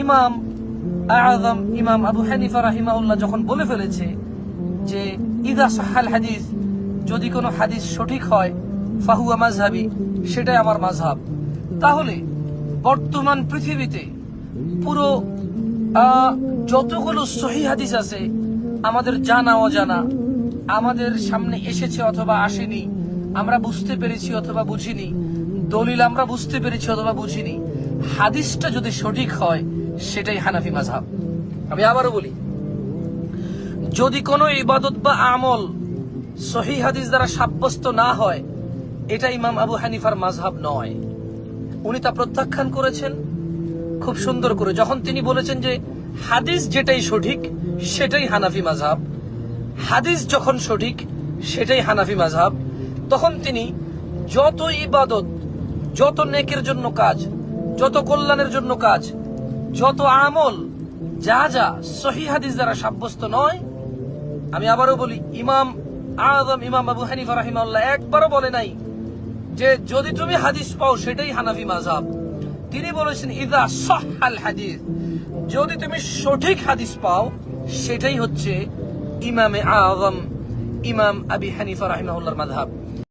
ইমাম আযম ইমাম আবু হানিফা রাহিমাহুল্লাহ যখন বলে ফেলেছে যে ইযা সাহাল হাদিস, যদি কোনো হাদিস সঠিক হয় ফাহুয়া মাযহাবি, সেটাই আমার মাযহাব, তাহলে বর্তমান পৃথিবীতে পুরো যতগুলো সহিহ হাদিস আছে, আমাদের জানা অজানা, আমাদের সামনে এসেছে অথবা আসেনি, আমরা বুঝতে পেরেছি অথবা বুঝিনি, দলিল আমরা বুঝতে পেরেছি অথবা বুঝিনি, হাদিসটা যদি সঠিক হয় সেটাই হানাফি মাযহাব। আমি আবারও বলি, যদি কোনো ইবাদত বা আমল সহিহ হাদিস দ্বারা সাব্যস্ত না হয়, এটা ইমাম আবু হানিফার মাযহাব নয়। উনি তা প্রত্যাখ্যান করেছেন খুব সুন্দর করে, যখন তিনি বলেছেন যে হাদিস যেটাই সঠিক সেটাই হানাফি মাযহাব। হাদিস যখন সঠিক সেটাই হানাফি মাযহাব, তখন তিনি যত ইবাদত, যত নেকের জন্য কাজ, যত কল্যাণের জন্য কাজ, যত আমল, যা যা সহিহ হাদিস দ্বারা সাব্যস্ত নয়, আমি আবারও বলি, ইমাম আযম ইমাম আবু হানিফা রাহিমাহুল্লাহ একবারও বলে নাই যে যদি তুমি হাদিস পাও সেটাই হানাফি মাযহাব। তিনি বলেছেন ইযা সাহাল হাদিস, যদি তুমি সঠিক হাদিস পাও সেটাই হচ্ছে ইমামে আযম ইমাম আবি হানিফা রাহিমাহুল্লাহর মাযহাব।